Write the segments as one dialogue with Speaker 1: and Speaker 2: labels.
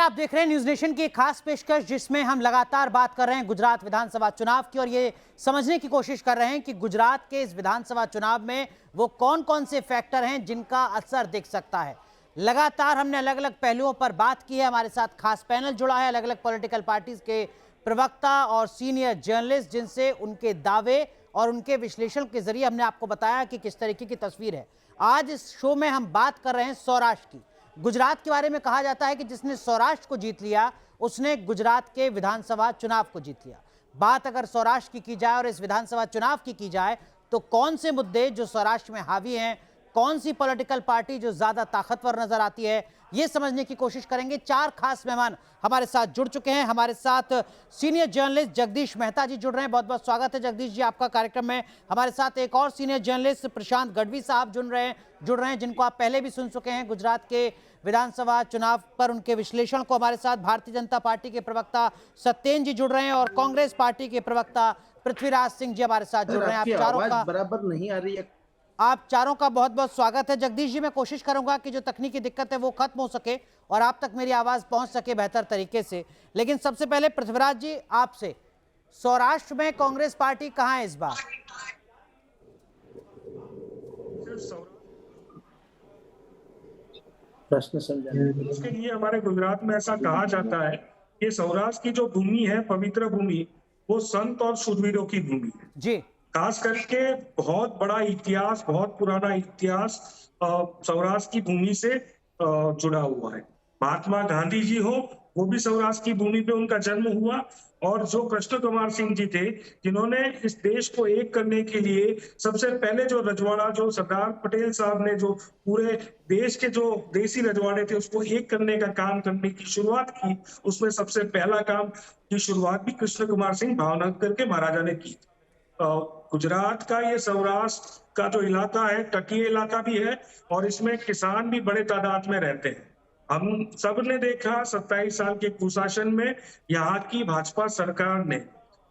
Speaker 1: आप देख रहे हैं न्यूज नेशन की एक खास पेशकश, जिसमें हम लगातार बात कर रहे हैं गुजरात विधानसभा चुनाव की और ये समझने की कोशिश कर रहे हैं कि गुजरात के इस विधानसभा चुनाव में वो कौन कौन से फैक्टर हैं जिनका असर दिख सकता है। लगातार हमने अलग अलग पहलुओं पर बात की है। हमारे साथ खास पैनल जुड़ा है, अलग अलग पॉलिटिकल पार्टीज के प्रवक्ता और सीनियर जर्नलिस्ट, जिनसे उनके दावे और उनके विश्लेषण के जरिए हमने आपको बताया कि किस तरीके की तस्वीर है। आज इस शो में हम बात कर रहे हैं सौराष्ट्र की। गुजरात के बारे में कहा जाता है कि जिसने सौराष्ट्र को जीत लिया उसने गुजरात के विधानसभा चुनाव को जीत लिया। बात अगर सौराष्ट्र की जाए और इस विधानसभा चुनाव की जाए तो कौन से मुद्दे जो सौराष्ट्र में हावी हैं, कौन सी पॉलिटिकल पार्टी जो ज्यादा ताकतवर नजर आती है, ये समझने की कोशिश करेंगे। चार खास मेहमान हमारे साथ जुड़ चुके हैं। हमारे साथ सीनियर जर्नलिस्ट जगदीश मेहता जी जुड़ रहे हैं। बहुत बहुत स्वागत है जगदीश जी आपका कार्यक्रम में। हमारे साथ एक और सीनियर जर्नलिस्ट प्रशांत गढ़वी साहब जुड़ रहे हैं जिनको आप पहले भी सुन चुके हैं गुजरात के विधानसभा चुनाव पर उनके विश्लेषण को। हमारे साथ भारतीय जनता पार्टी के प्रवक्ता सत्येन जी जुड़ रहे हैं और कांग्रेस पार्टी के प्रवक्ता पृथ्वीराज सिंह जी हमारे साथ जुड़ रहे हैं। आप चारों का
Speaker 2: बराबर नहीं आ रही है।
Speaker 1: आप चारों का बहुत बहुत स्वागत है। जगदीश जी, मैं कोशिश करूंगा कि जो तकनीकी दिक्कत है वो खत्म हो सके और आप तक मेरी आवाज पहुंच सके बेहतर तरीके से। लेकिन सबसे पहले पृथ्वीराज जी आपसे, सौराष्ट्र में कांग्रेस पार्टी कहां है इस बार?
Speaker 2: प्रश्न समझाने
Speaker 3: उसके लिए हमारे गुजरात में ऐसा कहा जाता है कि सौराष्ट्र की जो भूमि है, पवित्र भूमि, वो संत और शूरवीरों की भूमि है
Speaker 1: जी।
Speaker 3: खास करके बहुत बड़ा इतिहास, बहुत पुराना इतिहास सौराष्ट्र की भूमि से जुड़ा हुआ है। महात्मा गांधी जी हो, वो भी सौराष्ट्र की भूमि पे उनका जन्म हुआ। और जो कृष्ण कुमार सिंह जी थे, जिन्होंने इस देश को एक करने के लिए सबसे पहले जो रजवाड़ा, जो सरदार पटेल साहब ने जो पूरे देश के जो देसी रजवाड़े थे उसको एक करने का काम करने की शुरुआत की, उसमें सबसे पहला काम की शुरुआत भी कृष्ण कुमार सिंह भावनगर के महाराजा ने की। गुजरात का ये सौराष्ट्र का जो इलाका है, तटीय इलाका भी है और इसमें किसान भी बड़े तादाद में रहते हैं। हम सब ने देखा 27 साल के कुशासन में यहाँ की भाजपा सरकार ने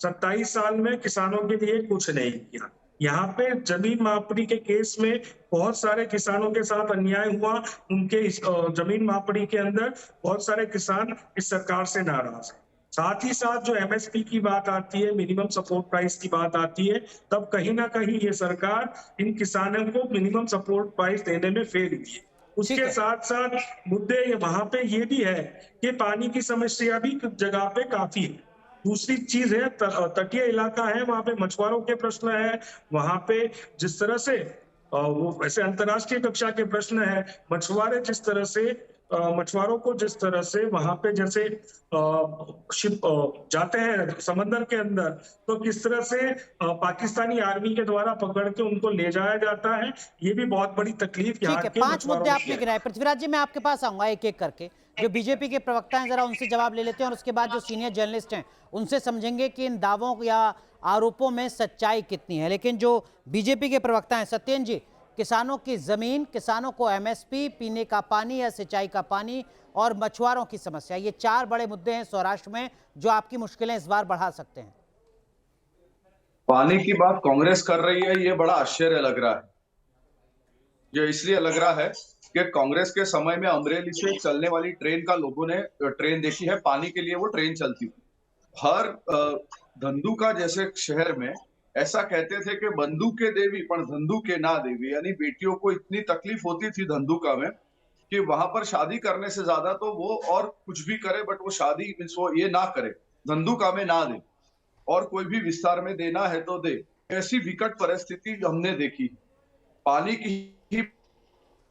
Speaker 3: 27 साल में किसानों के लिए कुछ नहीं किया। यहाँ पे जमीन मापनी के केस में बहुत सारे किसानों के साथ अन्याय हुआ। उनके जमीन मापनी के अंदर बहुत सारे किसान इस सरकार से नाराज हैं। साथ ही साथ जो एमएसपी की बात आती है, मिनिमम सपोर्ट प्राइस की बात आती है, तब कहीं ना कहीं ये सरकार इन किसानों को मिनिमम सपोर्ट प्राइस देने में फेल हुई है। उसके साथ साथ मुद्दे वहां पे ये भी है कि पानी की समस्या भी जगह पे काफी है। दूसरी चीज है, तटीय इलाका है, वहां पे मछुआरों के प्रश्न है। वहां पे जिस तरह से वो वैसे अंतरराष्ट्रीय कक्षा के प्रश्न है, मछुआरे जिस तरह से मछुआरों को जिस तरह से वहां पे जैसे शिप जाते हैं समंदर के अंदर, तो किस तरह से पाकिस्तानी आर्मी के द्वारा पकड़ के उनको ले जाया जाता है, ये भी बहुत बड़ी तकलीफ यहाँ के
Speaker 1: पांच मुद्दे आपने गिनाए। पृथ्वीराज जी, मैं आपके पास आऊंगा एक एक करके। जो बीजेपी के प्रवक्ता हैं जरा उनसे जवाब ले लेते हैं और उसके बाद जो सीनियर जर्नलिस्ट हैं उनसे समझेंगे कि इन दावों या आरोपों में सच्चाई कितनी है। लेकिन जो बीजेपी के प्रवक्ता हैं सत्येन जी, किसानों की जमीन, किसानों को एमएसपी, पीने का पानी या सिंचाई का पानी और मछुआरों की समस्या, ये चार बड़े मुद्दे हैं सौराष्ट्र में जो आपकी मुश्किलें इस बार बढ़ा सकते हैं।
Speaker 4: पानी की बात कांग्रेस कर रही है, ये बड़ा आश्चर्य लग रहा है। ये इसलिए लग रहा है कि कांग्रेस के समय में अमरेली से चलने वाली ट्रेन का लोगों ने ट्रेन देखी है, पानी के लिए वो ट्रेन चलती थी। हर धंधुका जैसे शहर में ऐसा कहते थे कि बंदूके देवी पर धंधुके ना देवी, यानी बेटियों को इतनी तकलीफ होती थी धंधुका में कि वहां पर शादी करने से ज्यादा तो वो और कुछ भी करे, बट वो शादी वो ये ना करे, धंधुका में ना दे, और कोई भी विस्तार में देना है तो दे। ऐसी विकट परिस्थिति हमने देखी। पानी की ही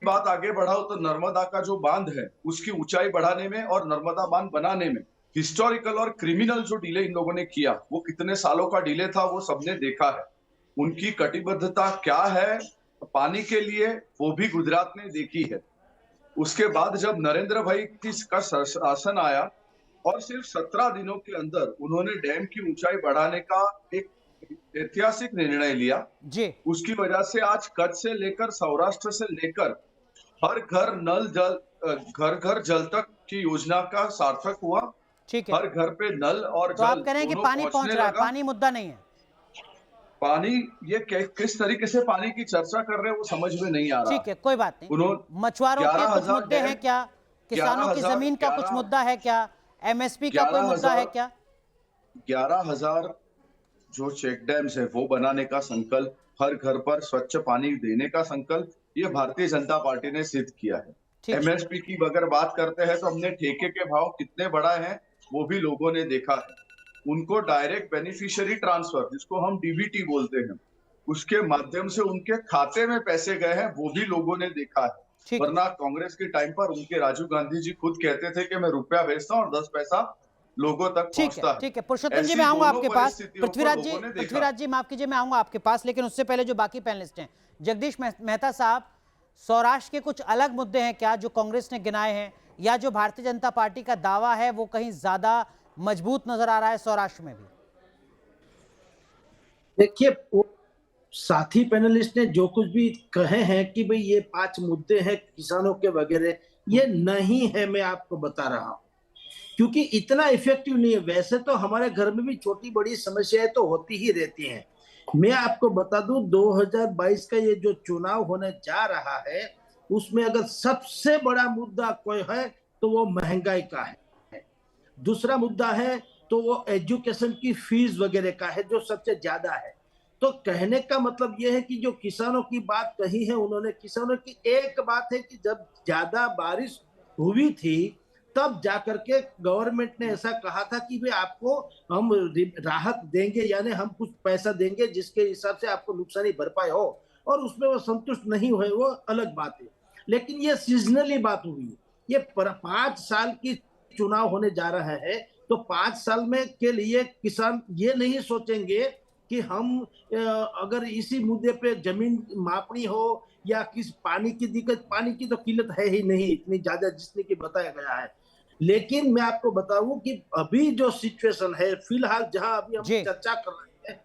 Speaker 4: बात आगे बढ़ाओ तो नर्मदा का जो बांध है उसकी ऊंचाई बढ़ाने में और नर्मदा बांध बनाने में हिस्टोरिकल और क्रिमिनल जो डिले इन लोगों ने किया, वो कितने सालों का डिले था वो सबने देखा है। उनकी कटिबद्धता क्या है पानी के लिए, वो भी गुजरात ने देखी है। उसके बाद जब नरेंद्र भाई का शासन आया और सिर्फ 17 दिनों के अंदर उन्होंने डैम की ऊंचाई बढ़ाने का एक ऐतिहासिक निर्णय लिया जी। उसकी वजह से आज कच्छ से लेकर सौराष्ट्र से लेकर हर घर नल जल, घर घर जल तक की योजना का सार्थक हुआ। ठीक है, हर घर पे नल और
Speaker 1: तो
Speaker 4: जल
Speaker 1: आप कह रहे हैं कि पानी पहुंच रहा है, पानी मुद्दा नहीं है।
Speaker 4: पानी, ये किस तरीके से पानी की चर्चा कर रहे हैं वो समझ में नहीं आ रहा।
Speaker 1: ठीक है, कोई बात नहीं। मछुआरों के कुछ मुद्दे हैं क्या? किसानों की जमीन का कुछ मुद्दा है क्या? एमएसपी का कोई मुद्दा है क्या?
Speaker 4: 11,000 जो चेक डैम्स है वो बनाने का संकल्प, हर घर पर स्वच्छ पानी देने का संकल्प, ये भारतीय जनता पार्टी ने सिद्ध किया है।
Speaker 1: ठीक।
Speaker 4: एमएसपी की अगर बात करते हैं तो हमने ठेके के भाव कितने बढ़ाए हैं वो भी लोगों ने देखा है। उनको डायरेक्ट बेनिफिशियरी ट्रांसफर, जिसको हम डीबीटी बोलते हैं, उसके माध्यम से उनके खाते में पैसे गए हैं वो भी लोगों ने देखा है। वरना कांग्रेस के टाइम पर उनके राजीव गांधी जी खुद कहते थे कि मैं रुपया भेजता हूँ और 10 पैसा लोगों तक पहुंचता है।
Speaker 1: ठीक है पुरुषोत्तम जी, मैं आऊंगा आपके पास। पृथ्वीराज जी माफ कीजिए, मैं आऊंगा आपके पास, लेकिन उससे पहले जो बाकी पैनलिस्ट हैं, जगदीश मेहता साहब, सौराष्ट्र के कुछ अलग मुद्दे हैं क्या जो कांग्रेस ने गिनाए हैं, या जो भारतीय जनता पार्टी का दावा है वो कहीं ज्यादा मजबूत नजर आ रहा है सौराष्ट्र में भी?
Speaker 2: देखिए, साथी पैनलिस्ट ने जो कुछ भी कहे हैं कि भाई ये 5 मुद्दे हैं किसानों के वगैरह, ये नहीं है, मैं आपको बता रहा हूं, क्योंकि इतना इफेक्टिव नहीं है। वैसे तो हमारे घर में भी छोटी बड़ी समस्याएं तो होती ही रहती हैं। मैं आपको बता दूं, 2022 का ये जो चुनाव होने जा रहा है उसमें अगर सबसे बड़ा मुद्दा कोई है तो वो महंगाई का है। दूसरा मुद्दा है तो वो एजुकेशन की फीस वगैरह का है, जो सबसे ज्यादा है। तो कहने का मतलब ये है कि जो किसानों की बात कही है उन्होंने, किसानों की एक बात है कि जब ज्यादा बारिश हुई थी तब जाकर के गवर्नमेंट ने ऐसा कहा था कि भाई आपको हम राहत देंगे, यानी हम कुछ पैसा देंगे जिसके हिसाब से आपको नुकसानी भरपाई हो, और उसमें वो संतुष्ट नहीं हुए, वो अलग बात है। लेकिन ये सीजनली बात हुई है। ये 5 साल की चुनाव होने जा रहा है, तो 5 साल में के लिए किसान ये नहीं सोचेंगे कि हम अगर इसी मुद्दे पे जमीन मापनी हो या किस पानी की दिक्कत, पानी की तो किल्लत है ही नहीं इतनी ज्यादा जिसने की बताया गया है। लेकिन मैं आपको बताऊं कि अभी जो सिचुएशन है फिलहाल, जहां अभी हम चर्चा कर रहे हैं,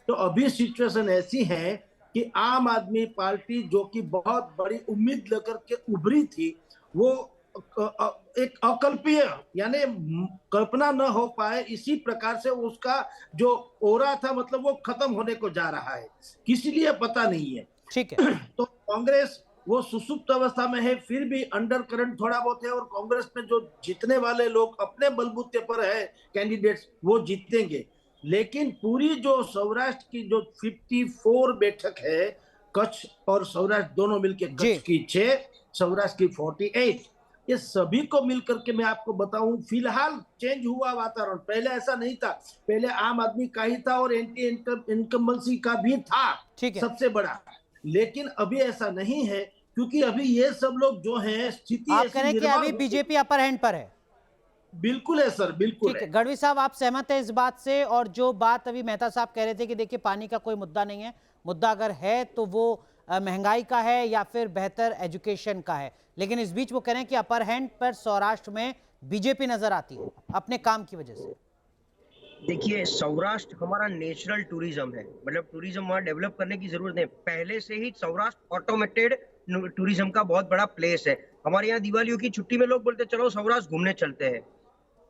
Speaker 2: तो अभी सिचुएशन ऐसी है कि आम आदमी पार्टी जो कि बहुत बड़ी उम्मीद लेकर के उभरी थी, वो एक अकल्पीय, यानी कल्पना न हो पाए इसी प्रकार से उसका जो ओरा था, मतलब वो खत्म होने को जा रहा है, किसी लिए पता नहीं है।
Speaker 1: ठीक है।
Speaker 2: तो कांग्रेस वो सुसुप्त अवस्था में है, फिर भी अंडर करंट थोड़ा बहुत है, और कांग्रेस में जो जीतने वाले लोग अपने बलबूते पर है कैंडिडेट्स, वो जीतेंगे। लेकिन पूरी जो सौराष्ट्र की जो 54 बैठक है, कच्छ और सौराष्ट्र दोनों मिलकर, कच्छ की 6, सौराष्ट्र की 48, ये सभी को मिलकर के मैं आपको बताऊं, फिलहाल चेंज हुआ वातावरण। पहले ऐसा नहीं था, पहले आम आदमी का ही था और एंटी इनकम्बेंसी का भी था सबसे बड़ा। लेकिन अभी ऐसा नहीं है, क्योंकि अभी ये सब लोग जो हैं, स्थिति
Speaker 1: आप कह रहे हैं कि अभी बीजेपी अपर हैंड पर है?
Speaker 2: बिल्कुल है सर, बिल्कुल है।
Speaker 1: गढ़वी साहब, आप सहमत हैं इस बात से? और जो बात अभी मेहता साहब कह रहे थे कि देखिए पानी का कोई मुद्दा नहीं है, मुद्दा अगर है तो वो महंगाई का है या फिर बेहतर एजुकेशन का है, लेकिन इस बीच वो कह रहे हैं कि अपर हैंड पर सौराष्ट्र में बीजेपी नजर आती है अपने काम की वजह से।
Speaker 5: देखिए, सौराष्ट्र हमारा नेचुरल टूरिज्म है, मतलब टूरिज्म वहाँ डेवलप करने की जरूरत है। पहले से ही सौराष्ट्र ऑटोमेटेड टूरिज्म का बहुत बड़ा प्लेस है। हमारे यहाँ दिवालियों की छुट्टी में लोग बोलते चलो सौराष्ट्र घूमने चलते हैं।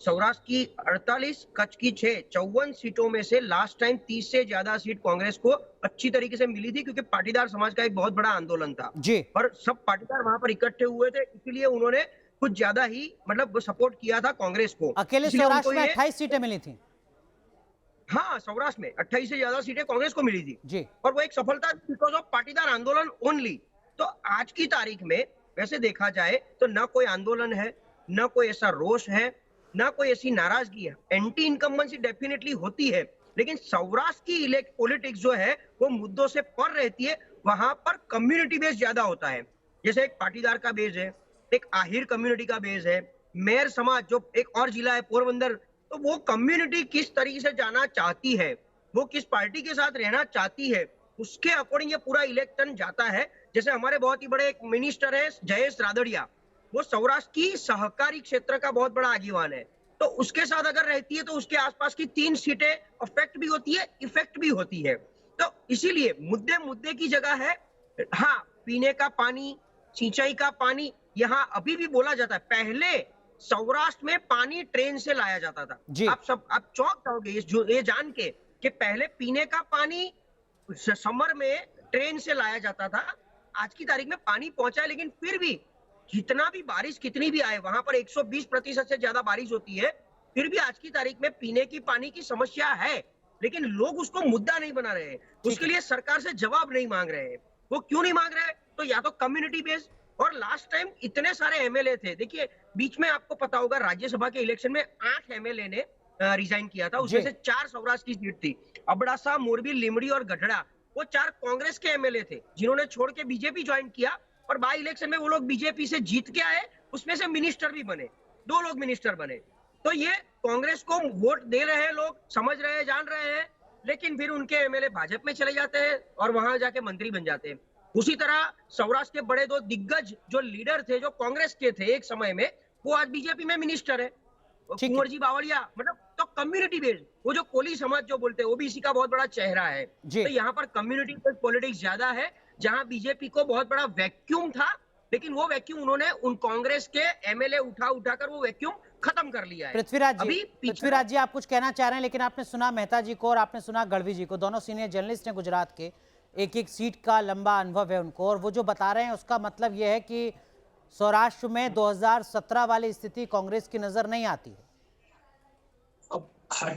Speaker 5: सौराष्ट्र की 48, कच्छ की 6, 54 सीटों में से लास्ट टाइम 30 से ज्यादा सीट कांग्रेस को अच्छी तरीके से मिली थी, क्योंकि पाटीदार समाज का एक बहुत बड़ा आंदोलन था और सब पाटीदार वहां पर इकट्ठे हुए थे, इसलिए उन्होंने कुछ ज्यादा ही मतलब सपोर्ट किया था कांग्रेस को।
Speaker 1: अकेले सौराष्ट्र में 28 सीटें मिली थी।
Speaker 5: हाँ, सौराष्ट्र में 28 से ज्यादा सीटें कांग्रेस को मिली थी और वो एक सफलता बिकॉज ऑफ पाटीदार आंदोलन ओनली। तो आज की तारीख में वैसे देखा जाए तो ना कोई आंदोलन है, ना कोई ऐसा रोष है, ना कोई ऐसी नाराजगी है। एंटी इनकम्बेंसी डेफिनेटली होती है, लेकिन सौराष्ट्र की पॉलिटिक्स जो है वो मुद्दों से पर रहती है। वहां पर कम्युनिटी बेस ज्यादा होता है, जैसे एक पाटीदार का बेस है, एक आहिर कम्युनिटी का बेस है, मेयर समाज जो एक और जिला है पोरबंदर, तो वो कम्युनिटी किस तरीके से जाना चाहती है, वो किस पार्टी के साथ रहना चाहती है, उसके अकॉर्डिंग ये पूरा इलेक्शन जाता है। जैसे हमारे बहुत ही बड़े एक मिनिस्टर है जयेश रादड़िया, वो सौराष्ट्र की सहकारी क्षेत्र का बहुत बड़ा आगीवान है, तो उसके साथ अगर रहती है तो उसके आसपास की 3 सीटें अफेक्ट भी होती है, इफेक्ट भी होती है। तो इसीलिए मुद्दे की जगह है। हाँ, पीने का पानी, सिंचाई का पानी यहाँ अभी भी बोला जाता है। पहले सौराष्ट्र में पानी ट्रेन से लाया जाता था। आप चौंक जाओगे ये जान के कि पहले पीने का पानी समर में ट्रेन से लाया जाता था। आज की तारीख में पानी पहुंचा है, लेकिन फिर भी जितना भी बारिश कितनी भी आए, वहां पर 120% से ज्यादा बारिश होती है, फिर भी आज की तारीख में पीने की पानी की समस्या है, लेकिन लोग उसको मुद्दा नहीं बना रहे हैं, उसके लिए सरकार से जवाब नहीं मांग रहे हैं। वो क्यों नहीं मांग रहे? तो या तो कम्युनिटी बेस्ड, और लास्ट टाइम इतने सारे एमएलए थे, देखिए बीच में आपको पता होगा राज्यसभा के इलेक्शन में 8 एमएलए ने रिजाइन किया था, उसमें से 4 सौराष्ट्र की सीट थी। अबडासा, मोरबी, लिमड़ी और गढ़ड़ा, वो 4 कांग्रेस के एमएलए थे जिन्होंने छोड़ के बीजेपी ज्वाइन किया, और बाई इलेक्शन में वो लोग बीजेपी से जीत के आए, उसमें से मिनिस्टर भी बने, 2 लोग मिनिस्टर बने। तो ये कांग्रेस को वोट दे रहे हैं, लोग समझ रहे हैं, जान रहे हैं, लेकिन फिर उनके एमएलए भाजपा में चले जाते हैं और वहां जाके मंत्री बन जाते हैं। उसी तरह सौराष्ट्र के बड़े 2 दिग्गज जो लीडर थे, जो कांग्रेस के थे एक समय में, वो आज बीजेपी में मिनिस्टर है, कुंवर जी बावलिया। मतलब तो कम्युनिटी बेस्ड, वो जो कोली समाज जो बोलते हैं, वो भी इसी का बहुत बड़ा चेहरा है। तो यहाँ पर कम्युनिटी बेस्ड पॉलिटिक्स ज्यादा है, जहां बीजेपी को बहुत बड़ा वैक्यूम था, लेकिन वो वैक्यूम उन्होंने उन कांग्रेस के एमएलए उठाकर वो वैक्यूम खत्म कर लिया है।
Speaker 1: पृथ्वीराज जी आप कुछ कहना चाह रहे हैं, लेकिन आपने सुना मेहता जी को और आपने सुना गढ़वी जी को, दोनों सीनियर जर्नलिस्ट हैं गुजरात के, एक सीट का लंबा अनुभव है उनको, और वो जो बता रहे हैं उसका मतलब यह है कि सौराष्ट्र में 2017 वाली स्थिति कांग्रेस की नजर नहीं आती है।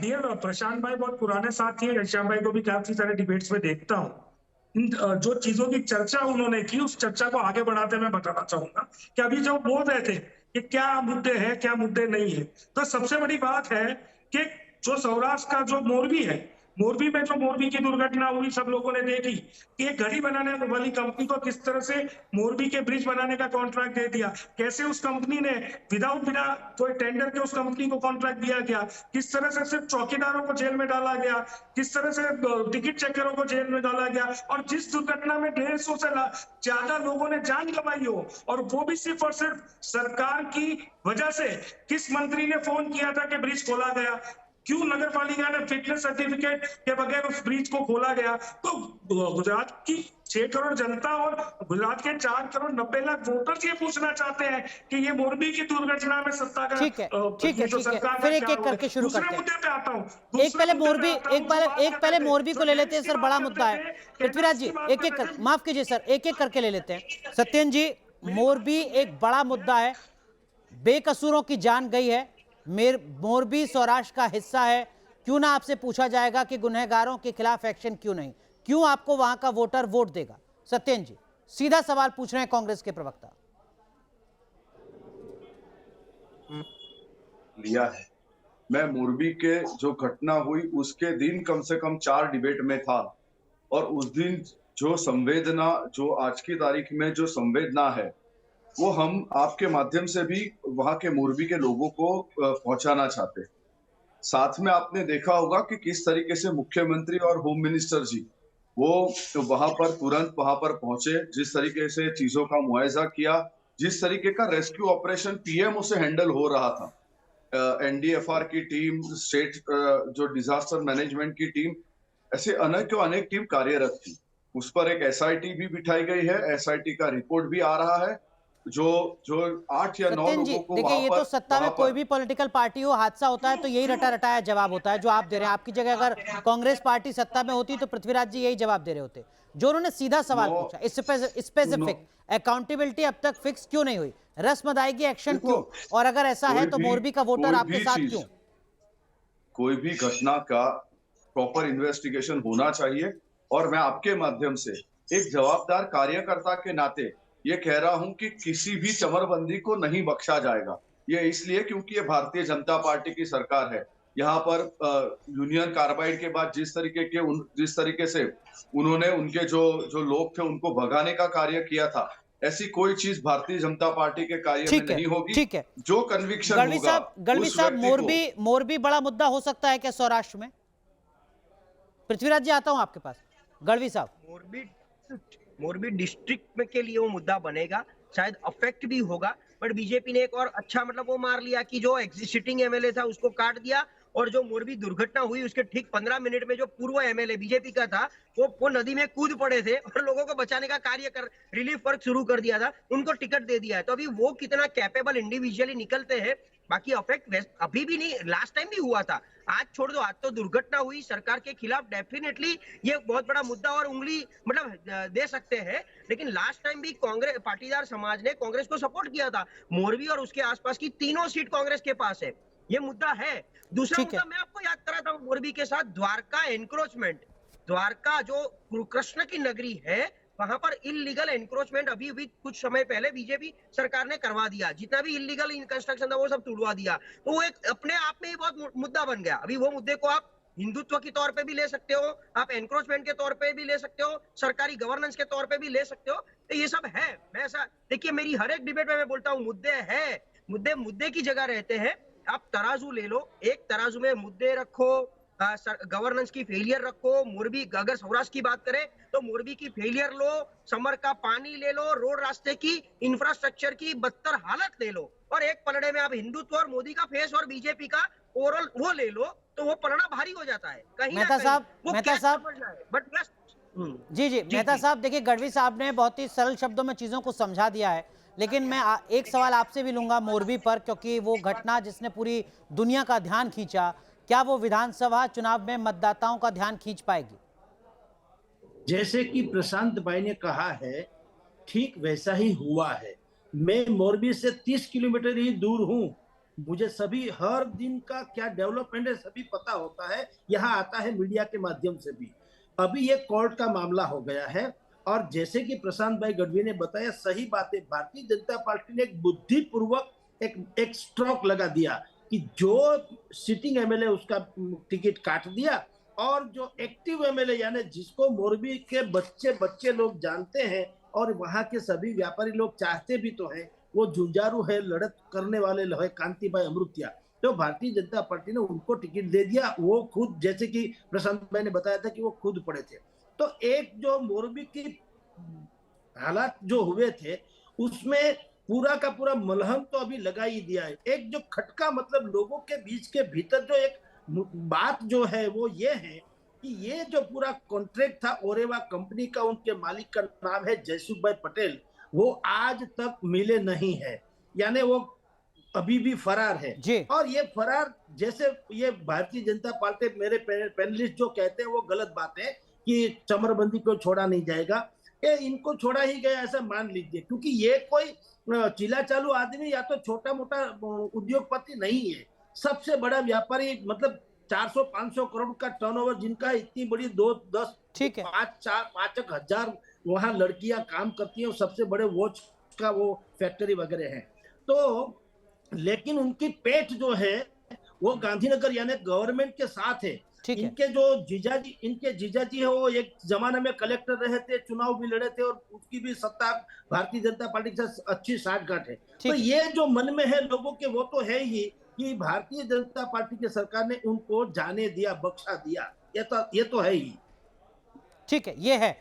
Speaker 3: डियर प्रशांत भाई बहुत पुराने साथी है, श्याम भाई को भी काफी सारे डिबेट्स में देखता हूँ। जो चीजों की चर्चा उन्होंने की, उस चर्चा को आगे बढ़ाते मैं बताना चाहूंगा कि अभी जो बोल रहे थे कि क्या मुद्दे हैं क्या मुद्दे नहीं है, तो सबसे बड़ी बात है कि जो सौराष्ट्र का जो मोरबी है, मोरबी में जो मोरबी की दुर्घटना हुई, सब लोगों ने देखी कि एक घड़ी बनाने वाली कंपनी को किस तरह से मोरबी के ब्रिज बनाने का कॉन्ट्रैक्ट दे दिया, कैसे उस कंपनी ने बिना कोई टेंडर के उस कंपनी को कॉन्ट्रैक्ट दिया गया, किस तरह से सिर्फ चौकीदारों को जेल में डाला गया, किस तरह से टिकट चेकरों को जेल में डाला गया, और जिस दुर्घटना में 150 से ज्यादा लोगों ने जान गंवाई हो, और वो भी सिर्फ और सिर्फ सरकार की वजह से। किस मंत्री ने फोन किया था कि ब्रिज खोला गया, क्यों नगर पालिका ने फिटनेस सर्टिफिकेट के बगैर उस ब्रिज को खोला गया? तो गुजरात की 6 करोड़ जनता और गुजरात के 4 करोड़ 90 लाख वोटर्स ये पूछना चाहते हैं कि ये मोरबी की दुर्घटना में सत्ता का
Speaker 1: ठीक है फिर एक करके शुरू करते हैं।
Speaker 3: मुद्दे पे आता हूं,
Speaker 1: एक पहले मोरबी को ले लेते हैं सर, बड़ा मुद्दा है। पृथ्वीराज जी एक कर माफ कीजिए सर, एक करके ले लेते हैं। सत्येंद्र जी, मोरबी एक बड़ा मुद्दा है, बेकसूरों की जान गई है, मोरबी सौराष्ट्र का हिस्सा है, क्यों ना आपसे पूछा जाएगा कि गुनहगारों के खिलाफ एक्शन क्यों नहीं, क्यों आपको वहां का वोटर वोट देगा? सत्येंद्र जी सीधा सवाल पूछ रहे हैं कांग्रेस के प्रवक्ता।
Speaker 4: लिया है, मैं मोरबी के जो घटना हुई उसके दिन कम से कम 4 डिबेट में था, और उस दिन जो संवेदना, जो आज की तारीख में जो संवेदना है, वो हम आपके माध्यम से भी वहां के मोरबी के लोगों को पहुंचाना चाहते हैं। साथ में आपने देखा होगा कि किस तरीके से मुख्यमंत्री और होम मिनिस्टर जी वो वहां पर तुरंत वहां पर पहुंचे, जिस तरीके से चीजों का मुआयजा किया, जिस तरीके का रेस्क्यू ऑपरेशन पीएमओ से हैंडल हो रहा था, एनडीएफआर की टीम, स्टेट जो डिजास्टर मैनेजमेंट की टीम, ऐसे अनेक टीम कार्यरत थी। उस पर एक एसआईटी भी बिठाई गई है, एसआईटी का रिपोर्ट भी आ रहा है। जो 8 या 9 लोगों को
Speaker 1: देखिए, ये तो सत्ता में कोई भी पॉलिटिकल पार्टी हो, हादसा होता है तो यही रटाया जवाब होता है जो आप दे रहे हैं। आपकी जगह अगर कांग्रेस पार्टी सत्ता में होती तो पृथ्वीराज जी यही जवाब दे रहे होते। जो उन्होंने सीधा सवाल पूछा, स्पेसिफिक अकाउंटेबिलिटी अब तक फिक्स क्यों नहीं हुई, रस्म अदायगी एक्शन क्यों, और अगर ऐसा है तो मोरबी का वोटर आपके साथ क्यों?
Speaker 4: कोई भी घटना का प्रॉपर इन्वेस्टिगेशन होना चाहिए, और मैं आपके माध्यम से एक जवाबदार कार्यकर्ता के नाते ये कह रहा हूं कि किसी भी चमरबंदी को नहीं बख्शा जाएगा। ये इसलिए क्योंकि ये भारतीय जनता पार्टी की सरकार है। यहाँ पर यूनियन कार्बाइड के बाद जिस तरीके से उन्होंने उनके जो लोग थे उनको भगाने का कार्य किया था, ऐसी कोई चीज भारतीय जनता पार्टी के कार्य में नहीं होगी।
Speaker 1: ठीक है,
Speaker 4: जो कन्विक्शन होगा।
Speaker 1: गढ़वी साहब, मोरबी बड़ा मुद्दा हो सकता है क्या सौराष्ट्र में? पृथ्वीराज जी आता हूं आपके पास। गढ़वी साहब,
Speaker 5: मोरबी डिस्ट्रिक्ट में के लिए वो मुद्दा बनेगा, शायद अफेक्ट भी होगा, बट बीजेपी ने एक और अच्छा मतलब वो मार लिया कि जो सिटिंग एमएलए था उसको काट दिया, और जो मोरबी दुर्घटना हुई उसके ठीक 15 मिनट में जो पूर्व एमएलए बीजेपी का था वो नदी में कूद पड़े थे और लोगों को बचाने का कार्य रिलीफ वर्क शुरू कर दिया था, उनको टिकट दे दिया है। तो अभी वो कितना कैपेबल इंडिविजुअली निकलते हैं बाकी अफेक्ट अभी भी नहीं, लास्ट टाइम भी हुआ था। आज छोड़ दो, आज तो दुर्घटना हुई, सरकार के खिलाफ डेफिनेटली ये बहुत बड़ा मुद्दा और उंगली मतलब दे सकते हैं, लेकिन लास्ट टाइम भी कांग्रेस पाटीदार समाज ने कांग्रेस को सपोर्ट किया था। मोरबी और उसके आसपास की तीनों सीट कांग्रेस के पास है, ये मुद्दा है। दूसरा मुद्दा मैं आपको याद कराता हूँ, मोरबी के साथ द्वारका एनक्रोचमेंट। द्वारका जो कृष्ण की नगरी है, वहां पर इलीगल एनक्रोचमेंट अभी कुछ समय पहले बीजेपी सरकार ने करवा दिया। जितना भी इलीगल कंस्ट्रक्शन था वो सब तोड़वा दिया, तो वो एक अपने आप में ही बहुत मुद्दा बन गया। अभी वो मुद्दे को आप हिंदुत्व के तौर पे भी ले सकते हो, आप एनक्रोचमेंट के तौर पे भी ले सकते हो, सरकारी गवर्नेंस के तौर पे भी ले सकते हो, तो ये सब है। मैं ऐसा देखिए, मेरी हर एक डिबेट में मैं बोलता हूँ मुद्दे है, मुद्दे की जगह रहते हैं। आप तराजू ले लो, एक तराजू में मुद्दे रखो, गवर्नेंस की फेलियर रखो। मोरबी, अगर सौराष्ट्र की बात करें तो मोरबी की फेलियर लो, समर का पानी ले लो, रोड रास्ते की इंफ्रास्ट्रक्चर की बदतर हालत ले लो, और एक पलड़े में आप हिंदुत्व और मोदी का फेस और बीजेपी का ओवरऑल वो ले लो, तो वो पलड़ा भारी हो जाता है कहीं
Speaker 1: मेहता साहब,
Speaker 5: बट
Speaker 1: जी मेहता साहब, देखिए गढ़वी साहब ने बहुत ही सरल शब्दों में चीजों को समझा दिया है, लेकिन मैं एक सवाल आपसे भी लूंगा मोरबी पर, क्योंकि वो घटना जिसने पूरी दुनिया का ध्यान खींचा, क्या वो विधानसभा चुनाव में मतदाताओं का ध्यान खींच पाएगी?
Speaker 2: जैसे कि प्रशांत भाई ने कहा है, ठीक वैसा ही हुआ है। मैं मोरबी से 30 किलोमीटर ही दूर हूँ, मुझे सभी हर दिन का क्या डेवलपमेंट है सभी पता होता है, यहाँ आता है मीडिया के माध्यम से भी। अभी ये कोर्ट का मामला हो गया है, और जैसे कि प्रशांत भाई गढ़वी ने बताया, सही बात है, भारतीय जनता पार्टी ने एक बुद्धिपूर्वक एक स्ट्रोक लगा दिया कि जो सिटिंग एमएलए उसका टिकट काट दिया, और जो एक्टिव एमएलए यानी जिसको मोरबी के बच्चे लोग जानते हैं और वहां के सभी व्यापारी लोग चाहते भी तो हैं, वो जुझारू है, लड़त करने वाले है, कांति भाई अमृतिया, तो भारतीय जनता पार्टी ने उनको टिकट दे दिया। वो खुद, जैसे कि प्रशांत भाई ने बताया था कि वो खुद पड़े थे, तो एक जो मोरबी की हालात जो हुए थे उसमें पूरा का पूरा मलहम तो अभी लगा ही दिया है। एक जो खटका, मतलब लोगों के बीच के भीतर जो एक बात जो है वो ये है कि ये जो पूरा कॉन्ट्रैक्ट था ओरेवा कंपनी का, उनके मालिक का नाम है जयसुख भाई पटेल, वो आज तक मिले नहीं है, यानी वो अभी भी फरार है। और ये फरार, जैसे ये भारतीय जनता पार्टी, मेरे पैनलिस्ट जो कहते हैं वो गलत बात है कि चमरबंदी को छोड़ा नहीं जाएगा, ये इनको छोड़ा ही गया ऐसा मान लीजिए, क्योंकि ये कोई चिल्ला चालू आदमी या तो छोटा मोटा उद्योगपति नहीं है, सबसे बड़ा व्यापारी, मतलब 400-500 करोड़ का टर्नओवर जिनका, इतनी बड़ी 5 हजार वहां लड़कियां काम करती हैं, सबसे बड़े वॉच का वो फैक्ट्री वगैरह है। तो लेकिन उनकी पेट जो है वो गांधीनगर यानी गवर्नमेंट के साथ है। इनके जो जीजाजी है वो एक जमाने में कलेक्टर रहे थे, चुनाव भी लड़े थे, और उसकी भी सत्ता भारतीय जनता पार्टी के साथ अच्छी साठगांठ है। तो ये जो मन में है लोगों के, वो तो है ही कि भारतीय जनता पार्टी की सरकार ने उनको जाने दिया, बख्शा दिया, ये तो है ही।
Speaker 1: ठीक है, ये है।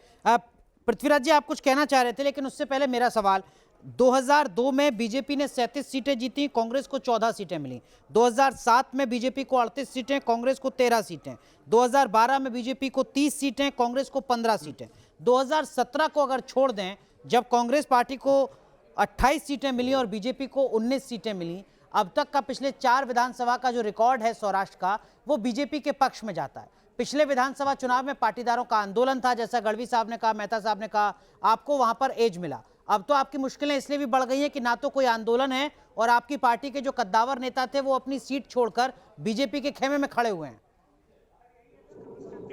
Speaker 1: पृथ्वीराज जी, आप कुछ कहना चाह रहे थे, लेकिन उससे पहले मेरा सवाल, 2002 में बीजेपी ने 37 सीटें जीती, कांग्रेस को 14 सीटें मिली। 2007 में बीजेपी को 38 सीटें, कांग्रेस को 13 सीटें। 2012 में बीजेपी को 30 सीटें, कांग्रेस को 15 सीटें। 2017 को अगर छोड़ दें, जब कांग्रेस पार्टी को 28 सीटें मिली और बीजेपी को 19 सीटें मिली, अब तक का पिछले 4 विधानसभा का जो रिकॉर्ड है सौराष्ट्र का, वो बीजेपी के पक्ष में जाता है। पिछले विधानसभा चुनाव में पाटीदारों का आंदोलन था, जैसा गढ़वी साहब ने कहा, मेहता साहब ने कहा, आपको वहां पर एज मिला। अब तो आपकी मुश्किलें इसलिए भी बढ़ गई हैं कि ना तो कोई आंदोलन है, और आपकी पार्टी के जो कद्दावर नेता थे वो अपनी सीट छोड़कर बीजेपी के खेमे में खड़े हुए हैं।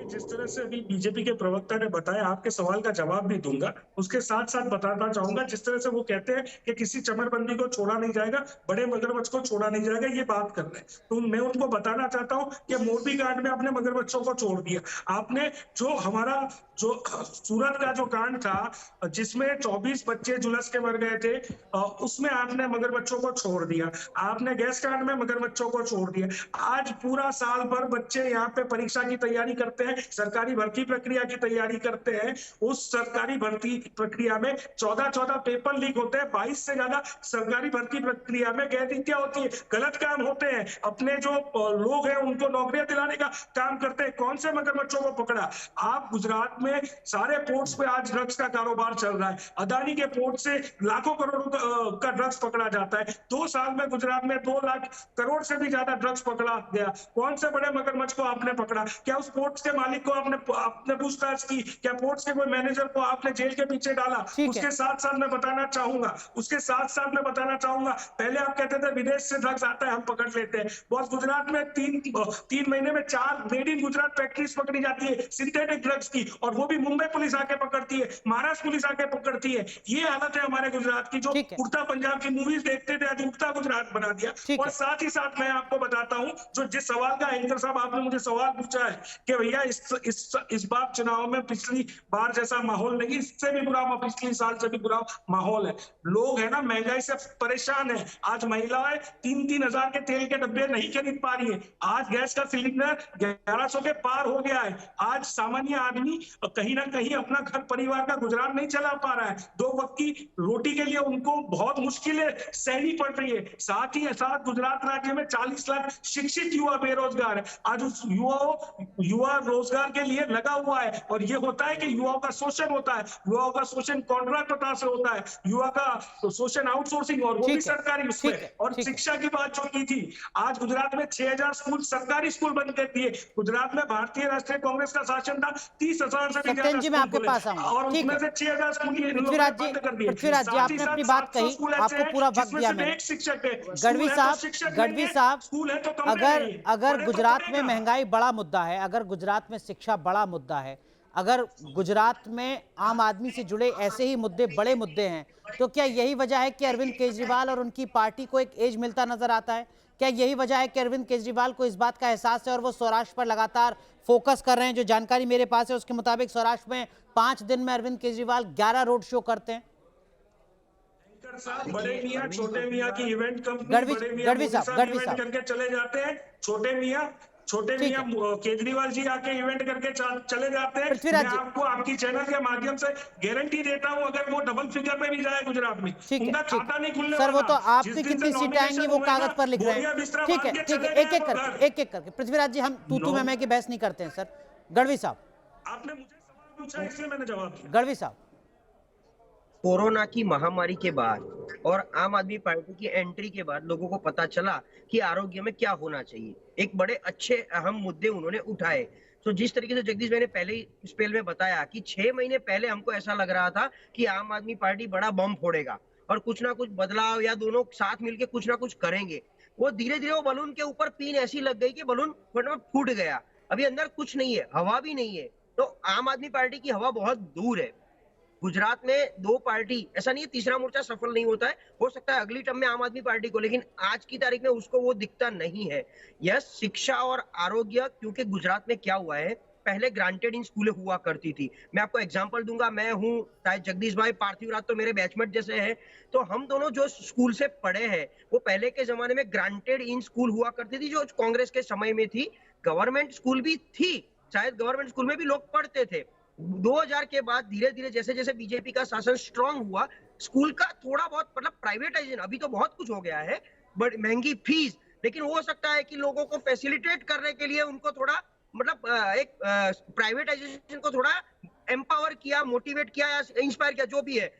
Speaker 3: जिस तरह से अभी बीजेपी के प्रवक्ता ने बताया, आपके सवाल का जवाब भी दूंगा, उसके साथ साथ बताना चाहूंगा, जिस तरह से वो कहते हैं कि किसी चमरबंदी को छोड़ा नहीं जाएगा, बड़े मगरमच्छ को छोड़ा नहीं जाएगा, ये बात कर रहे हैं, तो मैं उनको बताना चाहता हूं कि मोरबी कांड में आपने मगरमच्छों को छोड़ दिया। आपने जो हमारा जो सूरत का जो कांड था जिसमें 24 बच्चे झुलस के मर गए थे, उसमें आपने मगरमच्छों को छोड़ दिया। आपने गैस कांड में मगरमच्छों को छोड़ दिया। आज पूरा साल भर बच्चे यहाँ पे परीक्षा की तैयारी करते हैं, सरकारी भर्ती प्रक्रिया की तैयारी करते हैं, उस सरकारी भर्ती प्रक्रिया में 14 पेपर लीक होते हैं, 22 से ज्यादा सरकारी भर्ती प्रक्रिया में गैररीतियां होती है, गलत काम होते हैं, अपने जो लोग हैं उनको नौकरियां दिलाने का काम करते हैं। कौन से मगरमच्छों को पकड़ा? आप गुजरात में सारे पोर्ट्स पे आज ड्रग्स का कारोबार चल रहा है, अदानी के पोर्ट से लाखों करोड़ का ड्रग्स पकड़ा जाता है। 2 साल में गुजरात में 2 लाख करोड़ से भी ज्यादा ड्रग्स पकड़ा गया। कौन से बड़े मगरमच्छ को आपने पकड़ा? क्या उस पोर्ट्स के मालिक को आपने पूछताछ की? क्या पोर्ट्स के कोई मैनेजर को आपने जेल के पीछे डाला? उसके साथ साथ मैं बताना चाहूंगा पहले आप कहते थे विदेश से ड्रग्स आता है हम पकड़ लेते हैं। बॉस, गुजरात में 3 महीने में 4 मेड इन गुजरात फैक्ट्रीज पकड़ी जाती है सिंथेटिक ड्रग्स की, और वो भी मुंबई पुलिस आके पकड़ती है, महाराष्ट्र पुलिस आके पकड़ती है। ये हालत है हमारे गुजरात की। जो उड़ता पंजाब की मूवीज देखते थे आज उड़ता गुजरात बना दिया। और साथ ही साथ मैं आपको बताता हूं, जो जिस सवाल का एंकर साहब आपने मुझे सवाल पूछा है कि भैया इस बार चुनाव में पिछली बार जैसा माहौल नहीं, इससे भी बुरा, पिछले साल से भी बुरा माहौल है। लोग है ना महंगाई से परेशान है। आज महिलाएं 3-3 हजार के तेल के डब्बे नहीं खरीद पा रही है। आज गैस का सिलेंडर 1100 के पार हो गया है। आज सामान्य आदमी कहीं ना कहीं अपना घर परिवार का गुजरान नहीं चला पा रहा है। 2 वक्त की रोटी के लिए उनको बहुत मुश्किलें सहनी पड़ रही है। साथ ही साथ गुजरात राज्य में 40 लाख शिक्षित युवा बेरोजगार है। आज उस युवा रोजगार के लिए लगा हुआ है, और ये होता है कि युवाओं का शोषण होता है। युवाओं का शोषण कॉन्ट्रैक्ट प्रथा से होता है, युवा का शोषण आउटसोर्सिंग, और वो भी सरकारी उसमें। और शिक्षा की बात जो की थी, आज गुजरात में 6000 स्कूल सरकारी स्कूल बंद कर दिए। गुजरात में भारतीय राष्ट्रीय कांग्रेस का शासन था, 30,000 से भी ज्यादा
Speaker 1: जी मैं आपके पास आऊंगा,
Speaker 3: और उसमें से 6000 स्कूल
Speaker 1: पृथ्वीराज जी आपने अपनी बात कही, आपको पूरा वक्त दिया मैंने। गढ़वी साहब अगर गुजरात में महंगाई बड़ा मुद्दा है, अगर गुजरात में शिक्षा बड़ा मुद्दा है, अगर गुजरात में आम आदमी से जुड़े ऐसे ही मुद्दे बड़े मुद्दे हैं, तो क्या यही वजह है कि अरविंद केजरीवाल और उनकी पार्टी को एक एज मिलता नजर आता है? क्या यही वजह है कि अरविंद केजरीवाल को इस बात का एहसास है और वो सौराष्ट्र पर लगातार फोकस कर रहे हैं? जो जानकारी मेरे पास है उसके मुताबिक सौराष्ट्र में 5 दिन में अरविंद केजरीवाल 11 रोड शो करते हैं।
Speaker 3: बड़े मियां छोटे मियां की इवेंट कंपनी
Speaker 1: गढ़वी साहब
Speaker 3: करके चले जाते हैं। छोटे मियां केजरीवाल जी आके इवेंट करके चले जाते हैं। मैं आपको आपकी चैनल के माध्यम से गारंटी देता हूं, अगर वो डबल फिगर पे भी जाए गुजरात में, उनका खाता नहीं खुलने
Speaker 1: सर, वो तो आपकी कितनी सीटें आएंगी वो कागज पर लिख रहे हैं। ठीक है, एक एक करके पृथ्वीराज जी, हम तू मैं की बहस नहीं करते हैं। सर गढ़वी साहब,
Speaker 3: आपने मुझे सवाल पूछा इसलिए मैंने जवाब दिया।
Speaker 1: गढ़वी साहब,
Speaker 5: कोरोना की महामारी के बाद और आम आदमी पार्टी की एंट्री के बाद लोगों को पता चला कि आरोग्य में क्या होना चाहिए। एक बड़े अच्छे अहम मुद्दे उन्होंने उठाए। तो जिस तरीके से जगदीश मैंने पहले ही स्पेल में बताया कि 6 महीने पहले हमको ऐसा लग रहा था कि आम आदमी पार्टी बड़ा बम फोड़ेगा और कुछ ना कुछ बदलाव या दोनों साथ मिलकर कुछ ना कुछ करेंगे। वो धीरे धीरे वो बलून के ऊपर पिन ऐसी लग गई कि बलून फूट गया। अभी अंदर कुछ नहीं है, हवा भी नहीं है। तो आम आदमी पार्टी की हवा बहुत दूर है। गुजरात में 2 पार्टी, ऐसा नहीं है तीसरा मोर्चा सफल नहीं होता है, हो सकता है अगली टर्म में आम आदमी पार्टी को, लेकिन आज की तारीख में उसको वो दिखता नहीं है। यह शिक्षा और आरोग्य, क्योंकि गुजरात में क्या हुआ है, पहले ग्रांटेड इन स्कूलें हुआ करती थी। मैं आपको एग्जांपल दूंगा, मैं हूं शायद जगदीश भाई पार्थिव राज तो मेरे बैचमेट जैसे हैं, तो हम दोनों जो स्कूल से पढ़े हैं वो पहले के जमाने में ग्रांटेड इन स्कूल हुआ करती थी, जो कांग्रेस के समय में थी। गवर्नमेंट स्कूल भी थी, शायद गवर्नमेंट स्कूल में भी लोग पढ़ते थे। 2000 के बाद धीरे धीरे जैसे जैसे बीजेपी का शासन स्ट्रांग हुआ, स्कूल का थोड़ा बहुत मतलब प्राइवेटाइजेशन, अभी तो बहुत कुछ हो गया है, बट महंगी फीस, लेकिन हो सकता है कि लोगों को फैसिलिटेट करने के लिए उनको थोड़ा मतलब एक प्राइवेटाइजेशन को थोड़ा एम्पावर किया, मोटिवेट किया या इंस्पायर किया, जो भी है।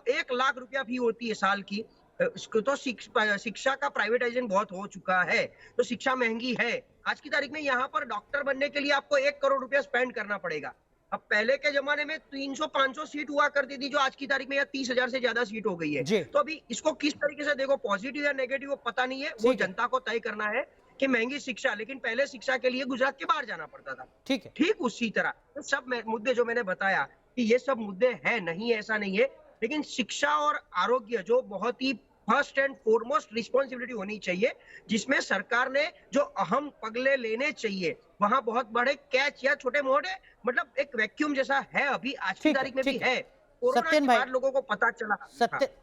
Speaker 5: 1 लाख रुपया फी होती है साल की, तो शिक्षा का प्राइवेटाइजेशन बहुत हो चुका है, तो शिक्षा महंगी है। आज की तारीख में यहाँ पर डॉक्टर बनने के लिए आपको 1 करोड़ रुपया स्पेंड करना पड़ेगा। अब पहले के जमाने में 300-500 सीट हुआ करती थी, जो आज की तारीख में या 30,000 से ज्यादा सीट हो गई है। तो अभी इसको किस तरीके से देखो, पॉजिटिव या नेगेटिव, वो पता नहीं है, वो जनता को तय करना है कि महंगी शिक्षा, लेकिन पहले शिक्षा के लिए गुजरात के बाहर जाना पड़ता था। ठीक उसी तरह तो सब मुद्दे जो मैंने बताया कि ये सब मुद्दे हैं, नहीं है ऐसा नहीं है, लेकिन शिक्षा और आरोग्य जो बहुत ही फर्स्ट एंड फॉरमोस्ट रिस्पॉन्सिबिलिटी होनी चाहिए, जिसमें सरकार ने जो अहम पगले लेने चाहिए, वहां बहुत बड़े कैच या छोटे मोटे मतलब एक वैक्यूम जैसा है, अभी आज की तारीख में भी है।
Speaker 1: सत्यन भाई,
Speaker 5: लोगों को पता चला।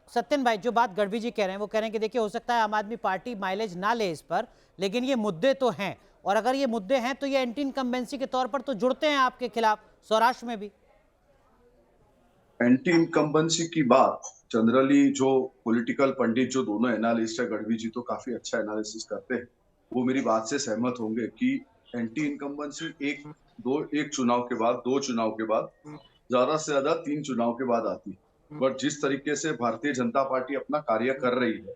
Speaker 1: सत्यन भाई, जो बात गढ़वी जी कह रहे हैं वो कह रहे हैं कि देखिए हो सकता है आम आदमी पार्टी माइलेज ना ले इस पर, लेकिन ये मुद्दे तो हैं, और अगर ये मुद्दे हैं तो ये एंटी इनकम्बेंसी के तौर पर तो जुड़ते हैं आपके खिलाफ सौराष्ट्र में भी।
Speaker 4: एंटी इनकम्बेंसी की बात जनरली जो पॉलिटिकल पंडित जो दोनों एनालिस्ट है, गढ़वी जी तो काफी अच्छा एनालिसिस करते हैं, वो मेरी बात से सहमत होंगे कि एंटी इनकम्बेंसी एक चुनाव के बाद, 2 चुनाव के बाद, ज्यादा से ज्यादा 3 चुनाव के बाद आती है। बट जिस तरीके से भारतीय जनता पार्टी अपना कार्य कर रही है,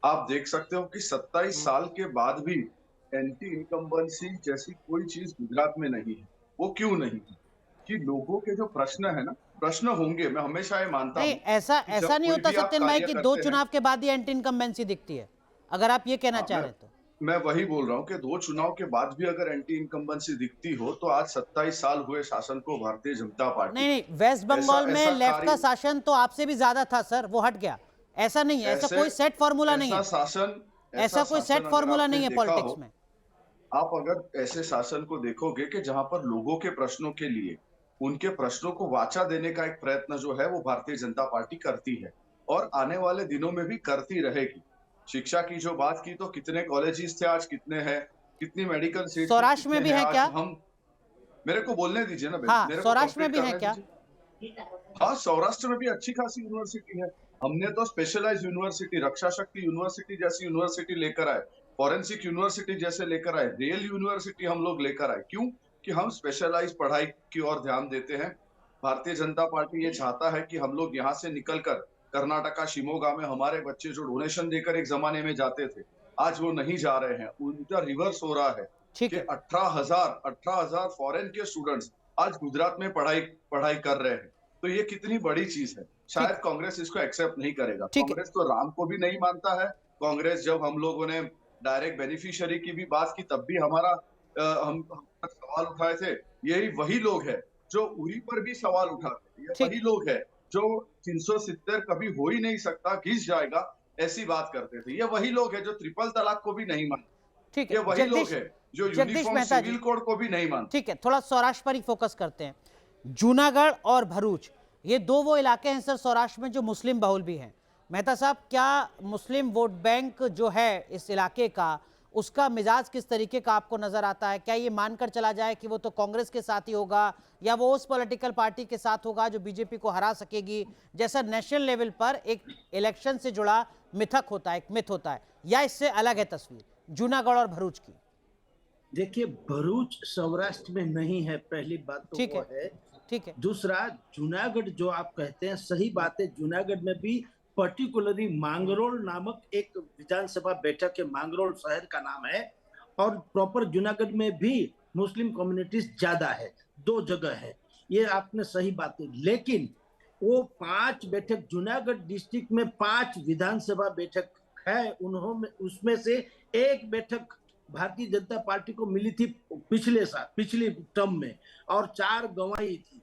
Speaker 4: आप देख सकते हो कि 27 साल के बाद भी एंटी इनकम्बेंसी जैसी कोई चीज गुजरात में नहीं है। वो क्यों नहीं है? कि लोगों के जो प्रश्न है ना, प्रश्न होंगे, मैं हमेशा ये मानता हूं
Speaker 1: नहीं, ऐसा
Speaker 4: कि जब
Speaker 1: ऐसा नहीं
Speaker 4: कोई
Speaker 1: होता
Speaker 4: भी आप
Speaker 1: सत्यन भाई
Speaker 4: कार्य
Speaker 1: कि 2
Speaker 4: करते हैं,
Speaker 1: चुनाव के बाद ही एंटी इनकम्बेंसी दिखती है, अगर आप ये कहना चाह रहे हैं तो।
Speaker 4: मैं वही बोल रहा हूँ कि 2 चुनाव के बाद भी अगर एंटी इनकम्बेंसी दिखती हो तो आज 27 साल हुए शासन को भारतीय जनता पार्टी।
Speaker 1: नहीं, वेस्ट बंगाल में लेफ्ट का शासन तो आपसे भी ज्यादा था सर, वो हट गया। ऐसा नहीं है, ऐसा कोई सेट फॉर्मूला नहीं है, ऐसा कोई सेट फॉर्मूला नहीं है पॉलिटिक्स में।
Speaker 4: आप अगर ऐसे शासन को देखोगे कि जहां पर लोगों के प्रश्नों के लिए, उनके प्रश्नों को वाचा देने का एक प्रयत्न जो है वो भारतीय जनता पार्टी करती है और आने वाले दिनों में भी करती रहेगी। शिक्षा की जो बात की तो कितने कॉलेजेस थे, आज कितने हैं, कितनी मेडिकल सीट
Speaker 1: सौराष्ट्र में भी है क्या?
Speaker 4: हम मेरे को बोलने दीजिए ना,
Speaker 1: हाँ,
Speaker 4: मेरे को
Speaker 1: सौराष्ट्र में भी है क्या?
Speaker 4: हाँ, सौराष्ट्र में भी अच्छी खासी यूनिवर्सिटी है। हमने तो स्पेशलाइज यूनिवर्सिटी, रक्षा शक्ति यूनिवर्सिटी जैसी यूनिवर्सिटी लेकर आए, फॉरेंसिक यूनिवर्सिटी जैसे लेकर आए, रेल यूनिवर्सिटी हम लोग लेकर आए। क्यों? कि हम स्पेशलाइज पढ़ाई की ओर ध्यान देते हैं। भारतीय जनता पार्टी ये चाहता है कि हम लोग यहाँ से निकलकर कर्नाटका, शिमोगा में हमारे बच्चे जो डोनेशन देकर एक जमाने में जाते थे, आज वो नहीं जा रहे हैं। उनका रिवर्स हो रहा है कि 18,000 फॉरेन के स्टूडेंट्स आज गुजरात में पढ़ाई कर रहे हैं। तो ये कितनी बड़ी चीज है। शायद कांग्रेस इसको एक्सेप्ट नहीं करेगा। कांग्रेस तो राम को भी नहीं मानता है। कांग्रेस जब हम लोगों ने डायरेक्ट बेनिफिशियरी की भी बात की तब भी हम सवाल उठाए थे। यही वही लोग हैं जो उरी पर भी सवाल उठाते हैं। ये वही लोग हैं जो 370 कभी हो ही नहीं सकता, घिस जाएगा, ऐसी बात करते थे। ये वही लोग हैं जो ट्रिपल तलाक को भी नहीं मानते। ये वही लोग हैं जो यूनिफॉर्म सिविल कोड को भी नहीं मानते।
Speaker 1: ठीक है, थोड़ा सौराष्ट्र पर ही फोकस करते हैं। जूनागढ़ और भरूच, ये दो वो इलाके हैं सर सौराष्ट्र में जो मुस्लिम बहुल भी हैं। मेहता साहब, क्या मुस्लिम वोट बैंक जो है इस इलाके का, उसका मिजाज किस तरीके का आपको नजर आता है? क्या ये मानकर चला जाए कि वो तो कांग्रेस के साथ ही होगा, या वो उस पॉलिटिकल पार्टी के साथ होगा जो बीजेपी को हरा सकेगी, जैसा नेशनल लेवल पर एक इलेक्शन से जुड़ा मिथक होता है, एक मिथ होता है, या इससे अलग है तस्वीर जूनागढ़ और भरूच की?
Speaker 2: देखिए, भरूच सौराष्ट्र में नहीं है, पहली बात तो वो है।
Speaker 1: ठीक है।
Speaker 2: दूसरा, जूनागढ़ जो आप कहते हैं सही बात है, जूनागढ़ में भी पर्टिकुलरली मांगरोल नामक एक विधानसभा बैठक है, मांगरोल शहर का नाम है, और प्रॉपर जूनागढ़ में भी मुस्लिम कम्युनिटीज ज्यादा है, 2 जगह है, ये आपने सही बात है। लेकिन वो 5 बैठक जूनागढ़ डिस्ट्रिक्ट में 5 विधानसभा बैठक है, उन्होंने उसमें से 1 बैठक भारतीय जनता पार्टी को मिली थी पिछली टर्म में, और 4 गंवाई थी।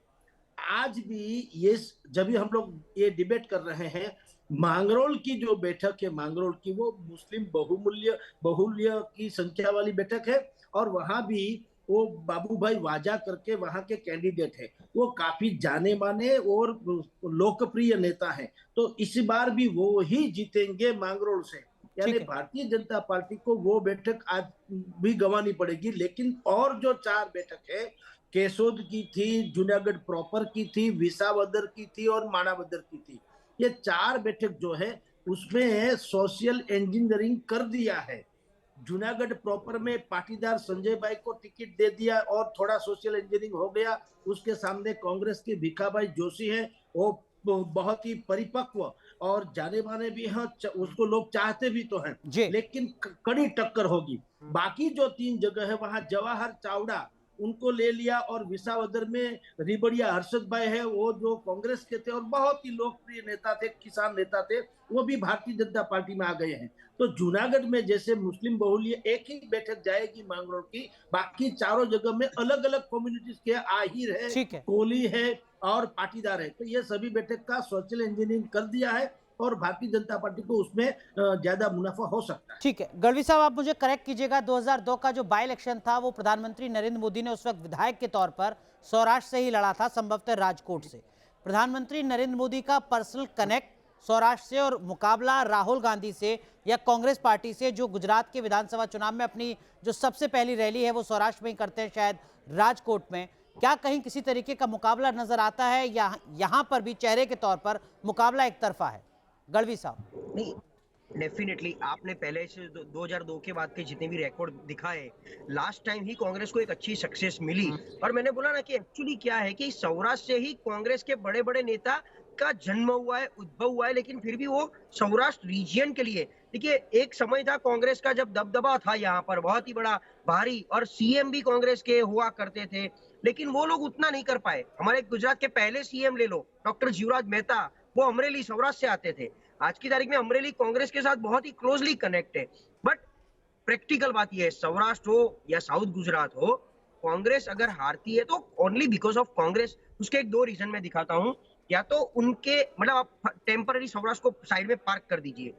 Speaker 2: आज भी ये जब भी हम लोग ये डिबेट कर रहे हैं, मांगरोल की जो बैठक है, मांगरोल की, वो मुस्लिम बहुल्य की संख्या वाली बैठक है, और वहां भी वो बाबू भाई वाजा करके वहां के कैंडिडेट है, वो काफी जाने माने और लोकप्रिय नेता है। तो इस बार भी वो ही जीतेंगे मांगरोल से, यानी भारतीय जनता पार्टी को वो बैठक आज भी गंवानी पड़ेगी। लेकिन और जो 4 बैठक है, केसोद की थी, जूनागढ़ प्रॉपर की थी, विसावदर की थी और मानावदर की थी, ये 4 बैठक जो है उसमें सोशल इंजीनियरिंग कर दिया है। जूनागढ़ प्रॉपर में पाटीदार संजय भाई को टिकट दे दिया और थोड़ा सोशल इंजीनियरिंग हो गया। उसके सामने कांग्रेस के भिखाभाई जोशी है, वो बहुत ही परिपक्व और जाने माने भी हैं, उसको लोग चाहते भी तो हैं, लेकिन कड़ी टक्कर होगी। बाकी जो 3 जगह है, वहां जवाहर चावड़ा उनको ले लिया, और विसावदर में रिबड़िया हर्षद भाई है, वो जो कांग्रेस के थे और बहुत ही लोकप्रिय नेता थे, किसान नेता थे, वो भी भारतीय जनता पार्टी में आ गए हैं। तो जूनागढ़ में जैसे मुस्लिम बहुल्य एक ही बैठक जाएगी मांगरोल की, बाकी 4 जगह में अलग अलग कम्युनिटीज के आहिर है, कोली है और पाटीदार है। तो ये सभी बैठक का सोशल इंजीनियरिंग कर दिया है और भारतीय जनता पार्टी को उसमें ज्यादा मुनाफा हो सकता है।
Speaker 1: ठीक है, गढ़वी साहब आप मुझे करेक्ट कीजिएगा, 2002 का जो बाई इलेक्शन था वो प्रधानमंत्री नरेंद्र मोदी ने उस वक्त विधायक के तौर पर सौराष्ट्र से ही लड़ा था, संभवतः राजकोट से। प्रधानमंत्री नरेंद्र मोदी का पर्सनल कनेक्ट सौराष्ट्र से और मुकाबला राहुल गांधी से या कांग्रेस पार्टी से, जो गुजरात के विधानसभा चुनाव में अपनी जो सबसे पहली रैली है वो सौराष्ट्र में ही करते हैं, शायद राजकोट में। क्या कहीं किसी तरीके का मुकाबला नजर आता है या यहाँ पर भी चेहरे के तौर पर मुकाबला एक तरफा है? गढ़वी साहब।
Speaker 5: नहीं, डेफिनेटली आपने पहले से 2002 के बाद के जितने भी रिकॉर्ड दिखाए, लास्ट टाइम ही कांग्रेस को एक अच्छी सक्सेस मिली। और मैंने बोला ना कि एक्चुअली क्या है कि सौराष्ट्र से ही कांग्रेस के बड़े बड़े नेता का जन्म हुआ है, उद्भव हुआ है, लेकिन फिर भी वो सौराष्ट्र रीजन के लिए, देखिए एक समय था कांग्रेस का जब दबदबा था यहाँ पर बहुत ही बड़ा भारी, और सीएम भी कांग्रेस के हुआ करते थे, लेकिन वो लोग उतना नहीं कर पाए। हमारे गुजरात के पहले सीएम ले लो, डॉक्टर जीवराज मेहता, वो अमरेली सौराष्ट्र से आते थे। आज की तारीख में अमरेली कांग्रेस के साथ बहुत ही क्लोजली कनेक्ट है। बट प्रैक्टिकल बात यह है, सौराष्ट्र हो या साउथ गुजरात हो, कांग्रेस अगर हारती है तो ओनली बिकॉज ऑफ कांग्रेस। उसके एक दो रीजन मैं दिखाता हूँ। या तो उनके मतलब आप टेम्पररी सौराष्ट्र को साइड में पार्क कर दीजिए,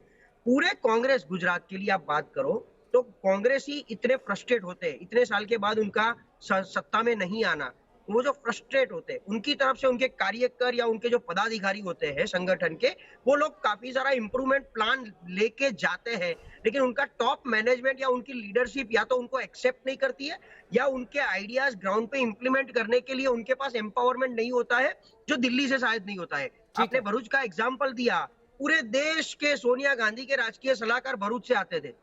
Speaker 5: पूरे कांग्रेस गुजरात के लिए आप बात करो तो कांग्रेस ही इतने फ्रस्ट्रेट होते हैं, इतने साल के बाद उनका सत्ता में नहीं आना, वो जो फ्रस्ट्रेट होते हैं उनकी तरफ से उनके कार्यकर या उनके जो पदाधिकारी होते हैं संगठन के, वो लोग काफी सारा इंप्रूवमेंट प्लान लेके जाते हैं, लेकिन उनका टॉप मैनेजमेंट या उनकी लीडरशिप या तो उनको एक्सेप्ट नहीं करती है या उनके आइडियाज ग्राउंड पे इंप्लीमेंट करने के लिए उनके पास एम्पावरमेंट नहीं होता है, जो दिल्ली से शायद नहीं होता है। आपने भरूच का एग्जाम्पल दिया, पूरे देश के सोनिया गांधी के राजकीय सलाहकार भरूच से आते थे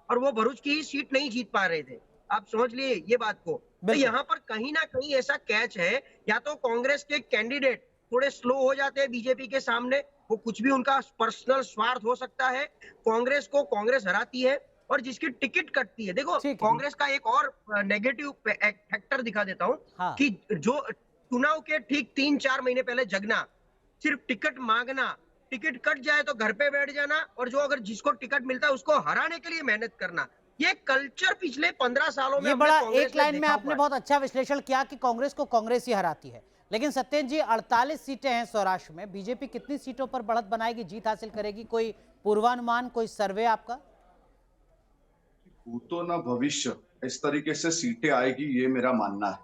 Speaker 5: और वो भरूच की सीट नहीं जीत पा रहे थे। आप समझ लिए ये बात को। तो यहाँ पर कहीं ना कहीं ऐसा कैच है, या तो कांग्रेस के कैंडिडेट थोड़े स्लो हो जाते हैं बीजेपी के सामने, वो कुछ भी उनका पर्सनल स्वार्थ हो सकता है, कांग्रेस को कांग्रेस हराती है, और जिसकी टिकट कटती है, देखो कांग्रेस का एक और नेगेटिव फैक्टर दिखा देता हूँ। हाँ। कि जो चुनाव के ठीक 3-4 महीने पहले जगना, सिर्फ टिकट मांगना, टिकट कट जाए तो घर पे बैठ जाना, और जो अगर जिसको टिकट मिलता है उसको हराने के लिए मेहनत करना, ये कल्चर पिछले 15 सालों में
Speaker 1: ये बड़ा एक लाइन में आपने बहुत अच्छा विश्लेषण किया कि कांग्रेस को कांग्रेस ही हराती है। लेकिन सत्येंद्र जी, 48 सीटें हैं सौराष्ट्र में, बीजेपी कितनी सीटों पर बढ़त बनाएगी, जीत हासिल करेगी? कोई पूर्वानुमान, कोई सर्वे आपका?
Speaker 4: भूतो न भविष्य, इस तरीके से सीटें आएगी ये मेरा मानना है।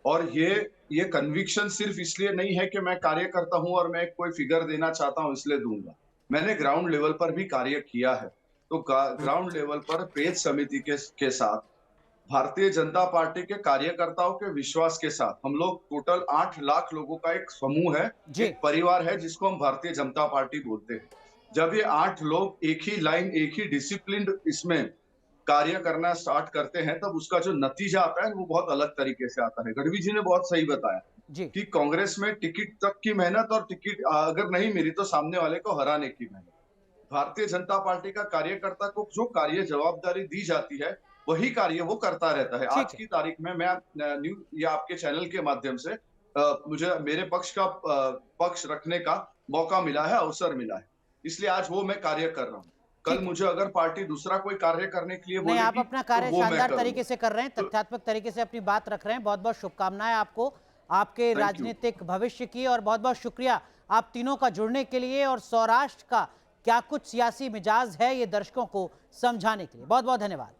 Speaker 4: और ये कन्विक्शन सिर्फ इसलिए नहीं है कि मैं कार्य करता हूं और मैं कोई फिगर देना चाहता हूं इसलिए दूंगा। मैंने ग्राउंड लेवल पर भी कार्य किया है। तो ग्राउंड लेवल पर पेज समिति के साथ भारतीय जनता पार्टी के कार्यकर्ताओं के विश्वास के साथ हम लोग टोटल 8 लाख लोगों का एक समूह है, एक परिवार है जिसको हम भारतीय जनता पार्टी बोलते हैं। जब ये 8 लोग एक ही लाइन, एक ही डिसिप्लिन इसमें कार्य करना स्टार्ट करते हैं, तब उसका जो नतीजा आता है वो बहुत अलग तरीके से आता है। गढ़वी जी ने बहुत सही बताया कि कांग्रेस में टिकट तक की मेहनत और टिकट अगर नहीं मिली तो सामने वाले को हराने की मेहनत। भारतीय जनता पार्टी का कार्यकर्ता को जो कार्य जवाबदारी दी जाती है वही कार्य वो करता रहता है। आज की तारीख में मैं न्यूज या आपके चैनल के माध्यम से मुझे मेरे पक्ष रखने का मौका मिला है, अवसर मिला है, इसलिए आज वो मैं कार्य कर रहा हूँ। कल मुझे अगर पार्टी दूसरा कोई कार्य करने के लिए बोलेगी,
Speaker 1: आप अपना कार्य
Speaker 4: तो
Speaker 1: शानदार तरीके से कर रहे हैं, तथ्यात्मक तरीके से अपनी बात रख रहे हैं। बहुत बहुत शुभकामनाएं आपको, आपके राजनीतिक भविष्य की, और बहुत बहुत शुक्रिया आप तीनों का जुड़ने के लिए और सौराष्ट्र का क्या कुछ सियासी मिजाज है ये दर्शकों को समझाने के लिए। बहुत बहुत धन्यवाद।